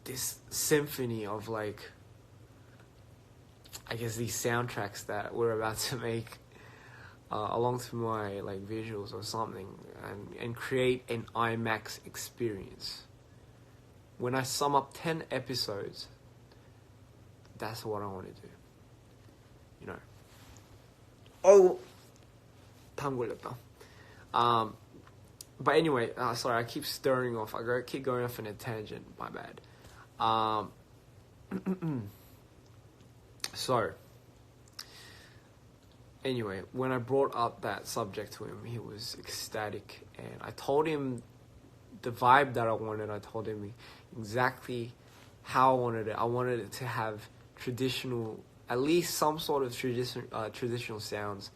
this symphony of like, I guess these soundtracks that we're about to make along to my like visuals or something, and create an IMAX experience. When I sum up 10 episodes, that's what I want to do. You know. Oh, tongue 걸렸다. But anyway, sorry, I keep stirring off. Keep going off on a tangent. My bad. So, anyway, when I brought up that subject to him, he was ecstatic, and I told him the vibe that I wanted. I told him exactly how I wanted it. I wanted it to have traditional, at least some sort of traditional sounds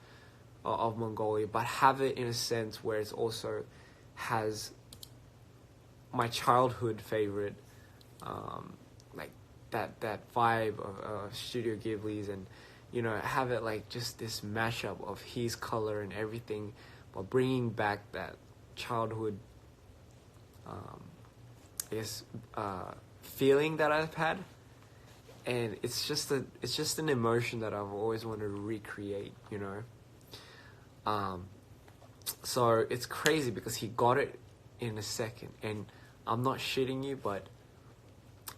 of Mongolia, but have it in a sense where it's also has my childhood favorite, like that vibe of Studio Ghibli's, and you know, have it like just this mashup of his color and everything, but bringing back that childhood, I guess, feeling that I've had, and it's just an emotion that I've always wanted to recreate, you know. So it's crazy because he got it in a second, and I'm not shitting you, but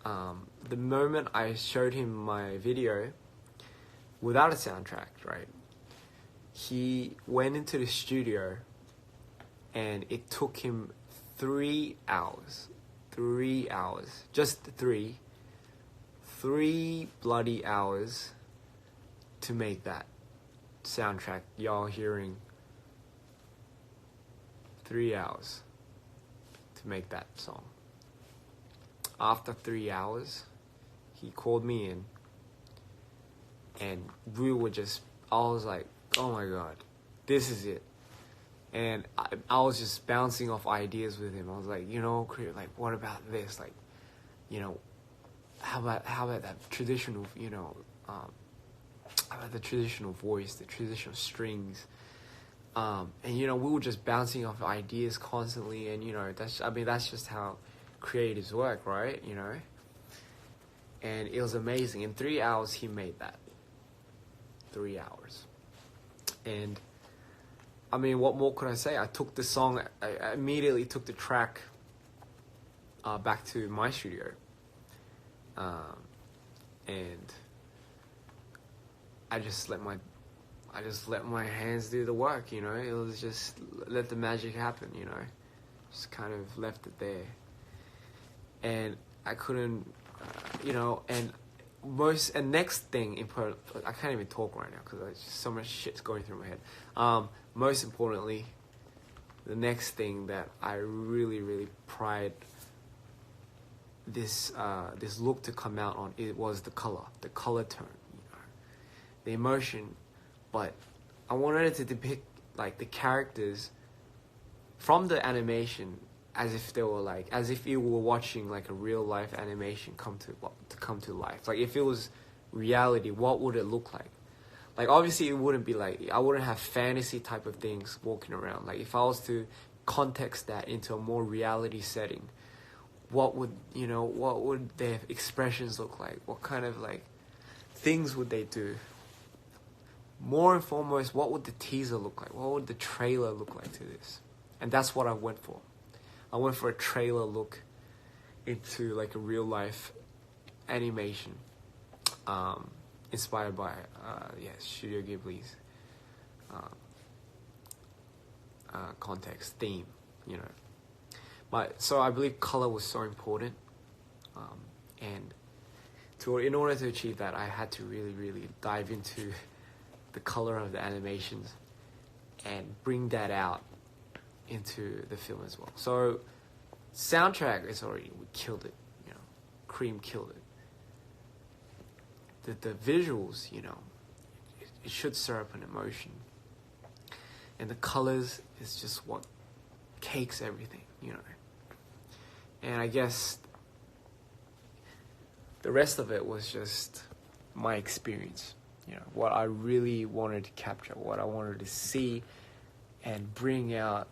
the moment I showed him my video without a soundtrack, right, he went into the studio, and it took him 3 hours, just three bloody hours to make that soundtrack y'all hearing. 3 hours to make that song. After 3 hours, he called me in, and we were just, I was like, oh my god, this is it. And I was just bouncing off ideas with him. I was like, you know, like, what about this? Like, you know, how about that traditional, you know, how about the traditional voice, the traditional strings? And you know, we were just bouncing off ideas constantly, and you know, that's just how creatives work, right? You know, and it was amazing. In 3 hours, he made that. 3 hours, and I mean, what more could I say? I took the song, I immediately took the track back to my studio, and I just let my hands do the work, you know. It was just let the magic happen, you know. Just kind of left it there, and I couldn't, you know. And next thing I can't even talk right now because there's just so much shit's going through my head. Most importantly, the next thing that I really pride this look to come out on, it was the color tone, you know, the emotion. But I wanted it to depict like the characters from the animation as if they were like, as if you were watching like a real life animation come to life. Like if it was reality, what would it look like? Like obviously it wouldn't be like, I wouldn't have fantasy type of things walking around. Like if I was to context that into a more reality setting, what would their expressions look like? What kind of like things would they do? More and foremost, what would the teaser look like? What would the trailer look like to this? And that's what I went for. I went for a trailer look into like a real life animation, inspired by Studio Ghibli's context theme, you know. But so I believe color was so important, and in order to achieve that, I had to really dive into the color of the animations and bring that out into the film as well. So soundtrack is already, we killed it, you know. Cream killed it. The visuals, you know, it should stir up an emotion, and the colors is just what cakes everything, you know. And I guess the rest of it was just my experience, you know, what I really wanted to capture, what I wanted to see and bring out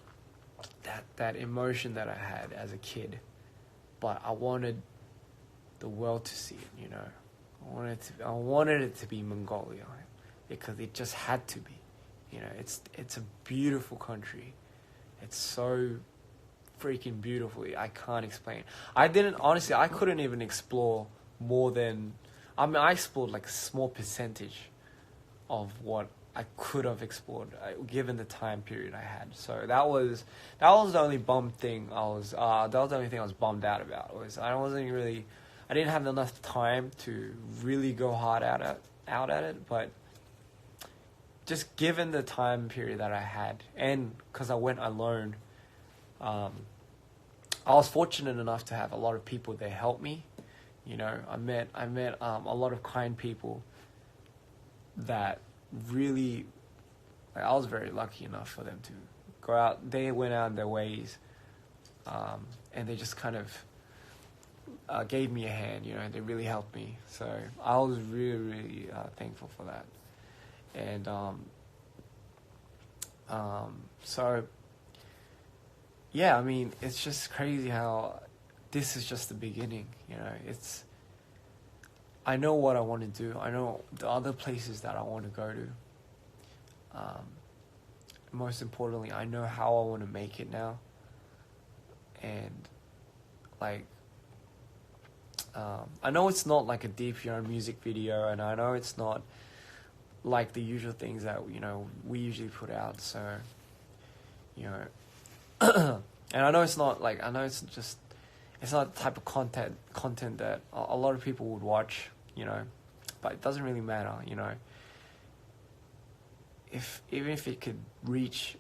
that emotion that I had as a kid. But I wanted the world to see it. You know, I wanted it to be Mongolia because it just had to be. You know, it's a beautiful country. It's so freaking beautiful. I can't explain. I couldn't even explore more than, I explored like a small percentage of what I could have explored given the time period I had. So that was the only that was the only thing I was bummed out about, was I didn't have enough time to really go hard out at it, but just given the time period that I had, and because I went alone, I was fortunate enough to have a lot of people that helped me. You know, I met a lot of kind people that really, like, I was very lucky enough for them to go out. They went out in their ways, and they just kind of gave me a hand. You know, they really helped me. So I was really, really thankful for that. And so yeah, I mean, it's just crazy how this is just the beginning. You know, I know what I want to do. I know the other places that I want to go to. Most importantly, I know how I want to make it now. And like, I know it's not like a deep, music video, and I know it's not like the usual things that, we usually put out. So, and I know it's not like, it's not the type of content that a lot of people would watch, but it doesn't really matter, even if it could reach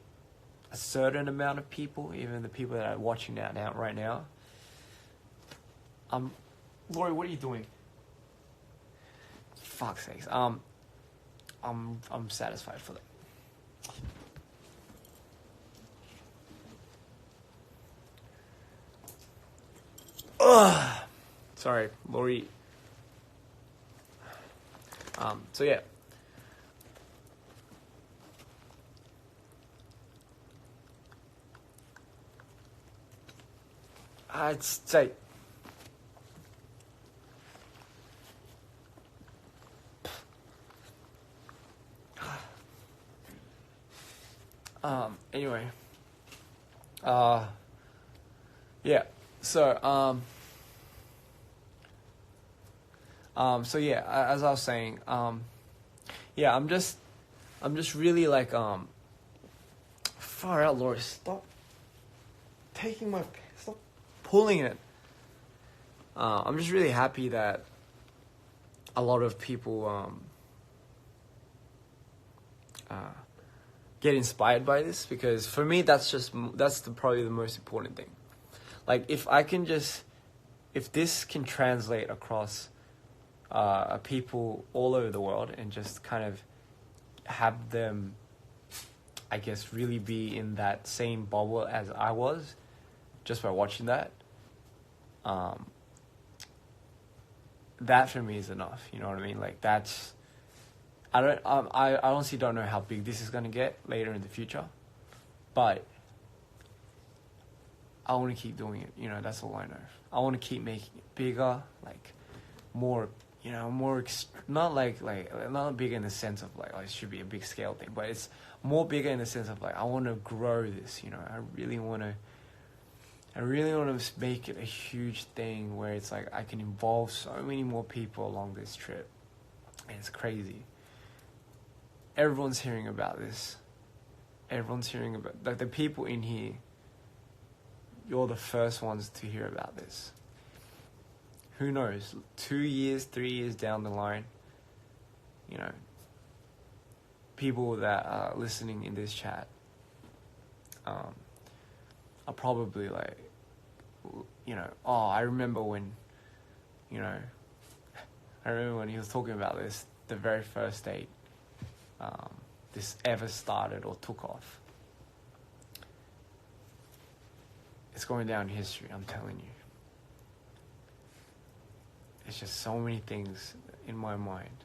a certain amount of people, even the people that are watching now right now. Lori, what are you doing? Fuck's sakes. I'm satisfied for that. Ugh. Sorry, Lori. So yeah. I'd say anyway. Yeah. So so yeah, as I was saying, yeah, I'm just really like, far out, Laura, stop pulling it. I'm just really happy that a lot of people get inspired by this, because for me that's probably the most important thing. Like, if this can translate across people all over the world, and just kind of have them, I guess, really be in that same bubble as I was, just by watching that, that for me is enough. You know what I mean? Like, that's, I honestly don't know how big this is gonna get later in the future, but I want to keep doing it. That's all I know. I want to keep making it bigger, like more, not not big in the sense of like, oh, it should be a big scale thing, but it's more bigger in the sense of like, I want to grow this. I really want to make it a huge thing where it's like I can involve so many more people along this trip, and it's crazy. Everyone's hearing about this. Everyone's hearing about, like, the people in here. You're the first ones to hear about this. Who knows? 2 years, 3 years down the line, people that are listening in this chat are probably like, oh, I remember when he was talking about this, the very first date this ever started or took off. It's going down in history, I'm telling you. It's just so many things in my mind,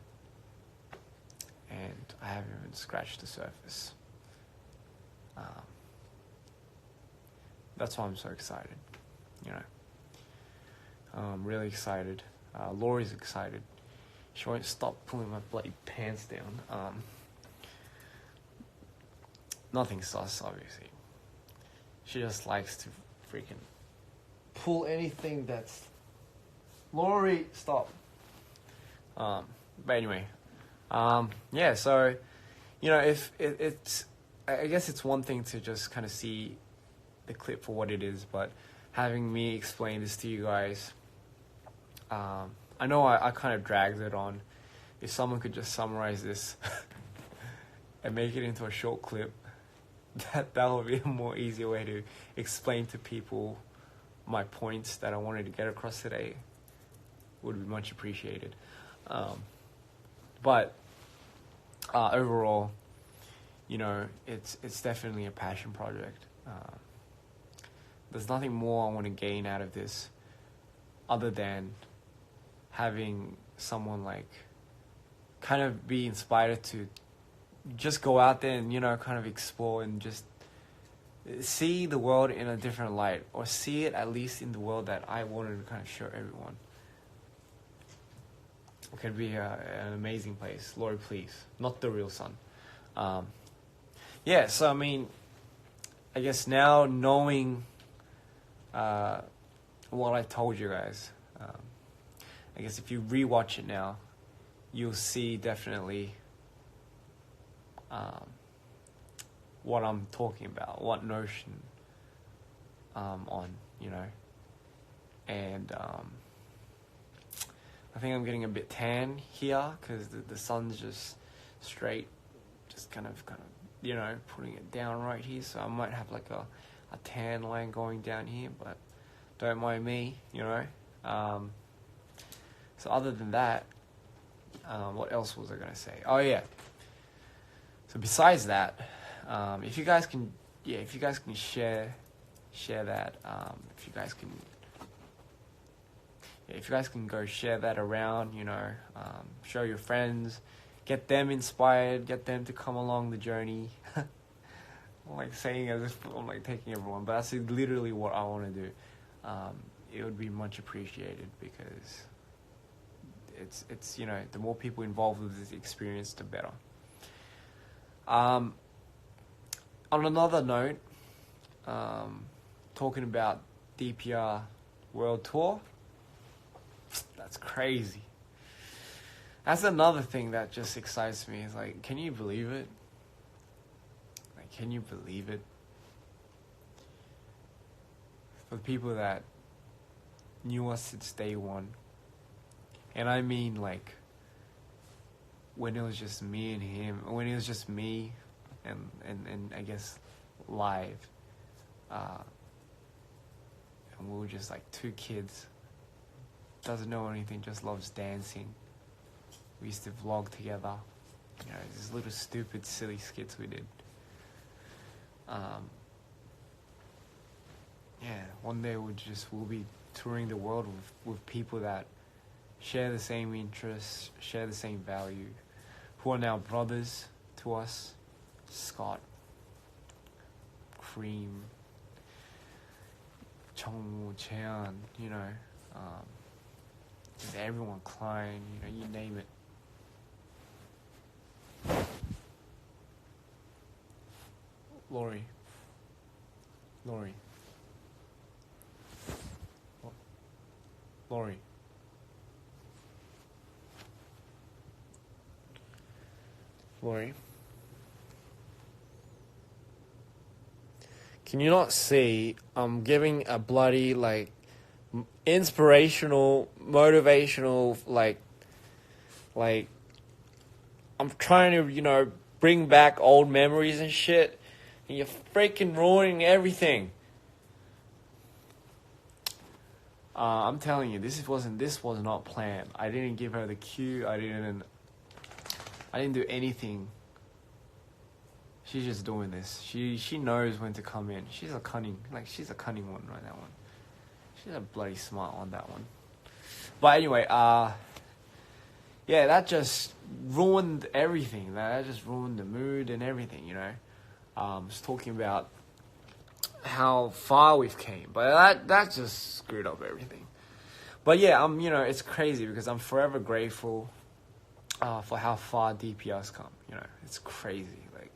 and I haven't even scratched the surface. That's why I'm so excited. I'm really excited. Laurie's excited. She won't stop pulling my bloody pants down. Nothing sus, obviously. She just likes to freaking pull anything that's... Laurie, stop. But anyway, yeah, so, you know, if it's... I guess it's one thing to just kind of see the clip for what it is, but having me explain this to you guys, I know I kind of dragged it on. If someone could just summarize this and make it into a short clip, that would be a more easier way to explain to people my points that I wanted to get across today. Would be much appreciated. But overall, you know, it's definitely a passion project. There's nothing more I want to gain out of this other than having someone like kind of be inspired to just go out there and, you know, kind of explore and just see the world in a different light, or see it at least in the world that I wanted to kind of show everyone. It could be an amazing place. Lord, please. Not the real sun. Yeah, so I mean, I guess now knowing what I told you guys, I guess if you rewatch it now, you'll see definitely what I'm talking about, what notion on, you know. And I think I'm getting a bit tan here because the sun's just straight, just kind of, you know, putting it down right here. So I might have like a tan line going down here, but don't mind me, you know. So other than that, what else was I going to say? Oh, yeah. So besides that, if you guys can share that, if you guys can go share that around, you know, show your friends, get them inspired, get them to come along the journey. I'm like saying as if I'm like taking everyone, but that's literally what I want to do. It would be much appreciated because it's you know, the more people involved with this experience, the better. On another note, talking about DPR World Tour, that's crazy. That's another thing that just excites me. Is like, can you believe it? Like, can you believe it? For the people that knew us since day one, and I mean like when it was just me and him, when it was just me and I guess live, and we were just like two kids, doesn't know anything, just loves dancing. We used to vlog together, you know, these little stupid silly skits we did. Yeah, one day we'll be touring the world with people that share the same interests, share the same value, who are now brothers to us. Scott, Cream, Chongwoo, Cheon, you know, just everyone, Klein, you know, you name it. Laurie. Laurie. Can you not see I'm giving a bloody, like, inspirational, motivational, like, I'm trying to, you know, bring back old memories and shit, and you're freaking ruining everything. I'm telling you, this was not planned. I didn't give her the cue. I didn't do anything. She's just doing this. She knows when to come in. She's a cunning one, right? That one. She's a bloody smart one, that one. But anyway, yeah, that just ruined everything. That just ruined the mood and everything, you know. Just talking about how far we've came, but that just screwed up everything. But yeah, it's crazy because I'm forever grateful for how far DPR's come. It's crazy. Like,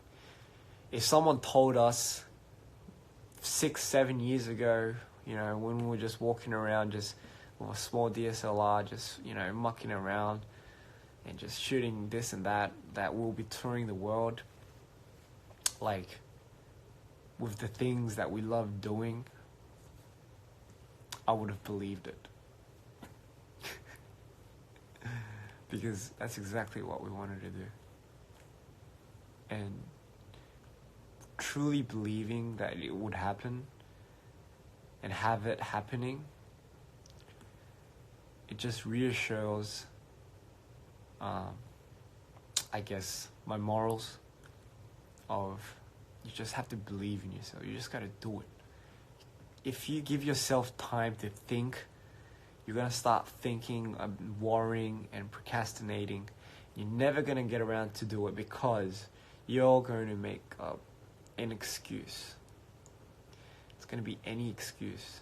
if someone told us 6-7 years ago, when we were just walking around just with a small DSLR, just, mucking around and just shooting this and that we'll be touring the world, like, with the things that we love doing, I would have believed it. Because that's exactly what we wanted to do. And truly believing that it would happen and have it happening, it just reassures, I guess, my morals of you just have to believe in yourself. You just gotta do it. If you give yourself time to think, you're gonna start thinking, worrying, and procrastinating. You're never gonna get around to do it because you're going to make up an excuse. It's gonna be any excuse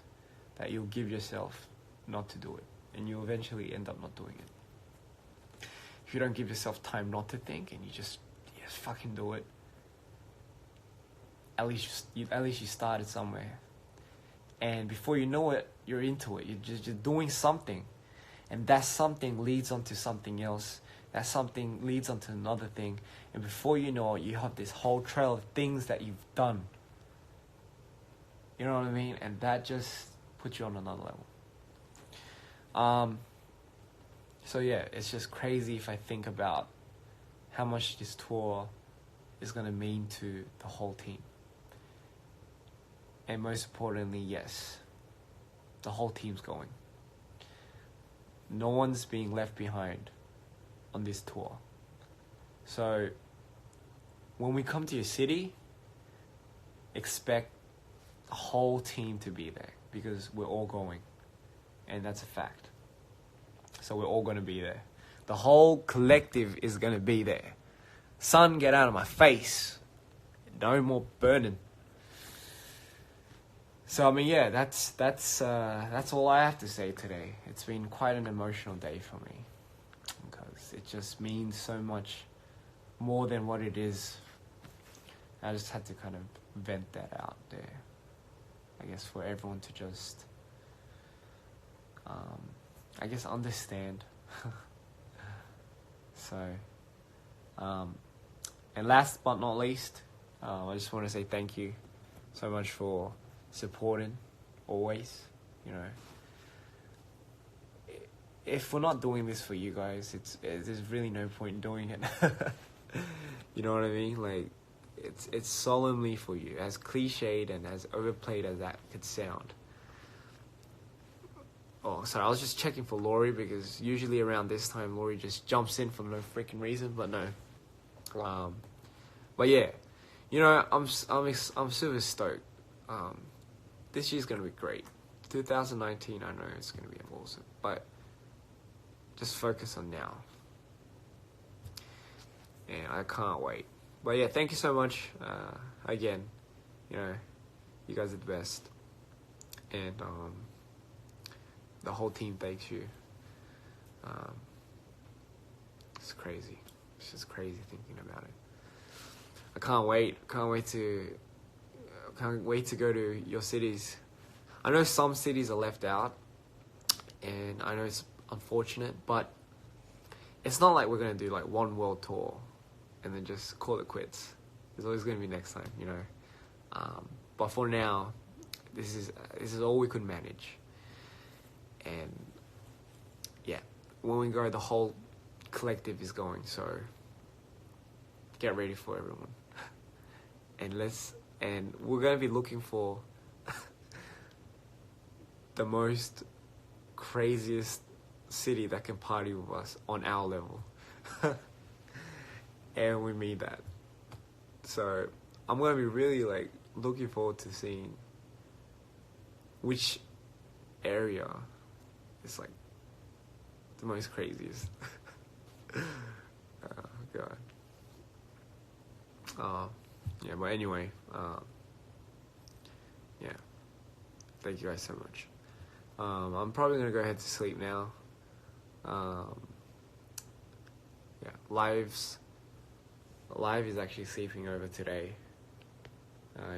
that you'll give yourself not to do it, and you'll eventually end up not doing it. If you don't give yourself time not to think and you just fucking do it, at least you started somewhere. And before you know it, you're into it. You're just doing something. And that something leads on to something else. That something leads on to another thing. And before you know it, you have this whole trail of things that you've done. You know what I mean? And that just puts you on another level. So yeah, it's just crazy if I think about how much this tour is going to mean to the whole team. And most importantly, yes, the whole team's going. No one's being left behind on this tour. So when we come to your city, expect the whole team to be there because we're all going. And that's a fact. So we're all going to be there. The whole collective is going to be there. Sun, get out of my face. No more burning. So I mean, yeah, that's all I have to say today. It's been quite an emotional day for me because it just means so much more than what it is. I just had to kind of vent that out there. I guess for everyone to just, I guess, understand. So, and last but not least, I just want to say thank you so much for supporting always. If we're not doing this for you guys, there's really no point in doing it. You know what I mean? Like, it's solemnly for you, as cliched and as overplayed as that could sound. Oh, sorry, I was just checking for Laurie because usually around this time Laurie just jumps in for no freaking reason, but no. But yeah, I'm super stoked. This year's gonna be great. 2019, I know it's gonna be awesome, but just focus on now. And I can't wait. But yeah, thank you so much. Again, you guys are the best, and the whole team thanks you. It's crazy. It's just crazy thinking about it. I can't wait. Can't wait to go to your cities. I know some cities are left out, and I know it's unfortunate, but it's not like we're gonna do like one world tour and then just call it quits. There's always gonna be next time, But for now, this is all we could manage. And yeah, when we go, the whole collective is going. So get ready for everyone, and we're gonna be looking for the most craziest city that can party with us on our level. And we mean that. So I'm gonna be really looking forward to seeing which area is the most craziest. Oh god. Yeah, but anyway, yeah. Thank you guys so much. I'm probably gonna go ahead to sleep now. Yeah, Live is actually sleeping over today.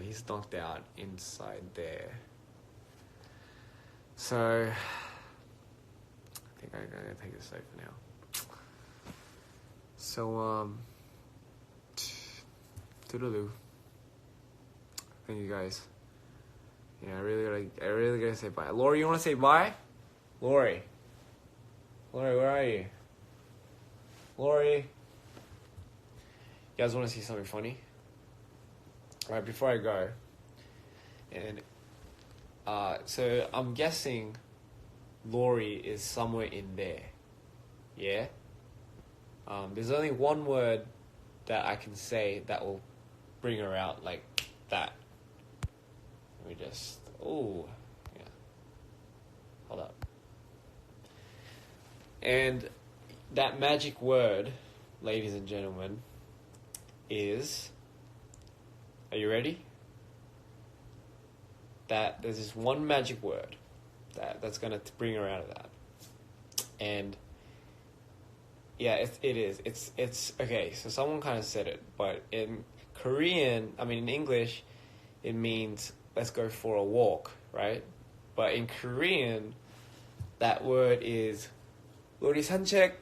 He's knocked out inside there. So I think I'm gonna take it safe for now. So toodaloo. Thank you guys. Yeah, I really gotta say bye. Lori, you wanna say bye? Lori, where are you? Lori. You guys wanna see something funny? Alright, before I go, and so I'm guessing Lori is somewhere in there. Yeah? There's only one word that I can say that will bring her out like that. Let me just... Oh, yeah. Hold up. And that magic word, ladies and gentlemen, is... Are you ready? That there's this one magic word that's going to bring her out of that. And... Yeah, it is. It's okay. So someone kind of said it, but in in English, it means let's go for a walk, right? But in Korean, that word is 우리 산책.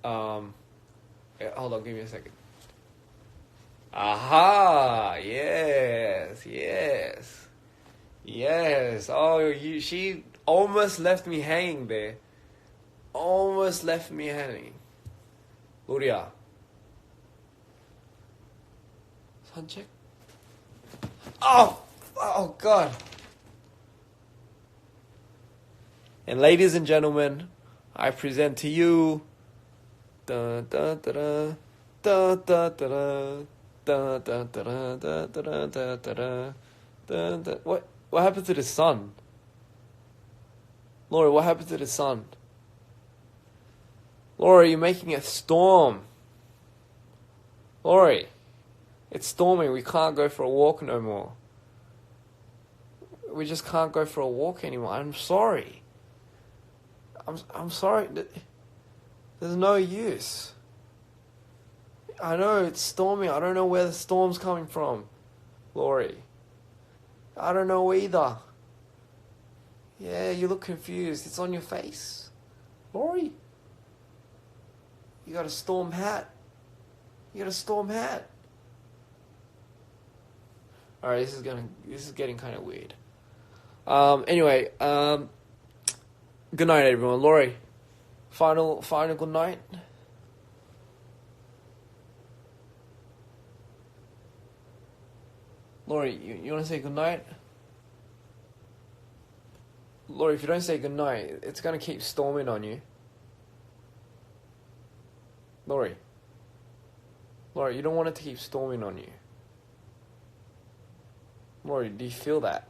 Hold on, give me a second. Aha! Yes. Oh, she almost left me hanging there. Almost left me hanging. 우리야. 산책? Oh God. And ladies and gentlemen, I present to you what happened to the sun? Laura, what happened to the sun? Laura, you're making a storm. Laurie, it's storming. We can't go for a walk no more. We just can't go for a walk anymore. I'm sorry. I'm sorry. There's no use. I know it's storming. I don't know where the storm's coming from, Laurie. I don't know either. Yeah, you look confused. It's on your face. Laurie. You got a storm hat. Alright, this is getting kind of weird. Anyway, good night everyone. Laurie, final good night. Laurie, you want to say good night? Laurie, if you don't say good night, it's going to keep storming on you. Laurie, you don't want it to keep storming on you. Laurie, do you feel that?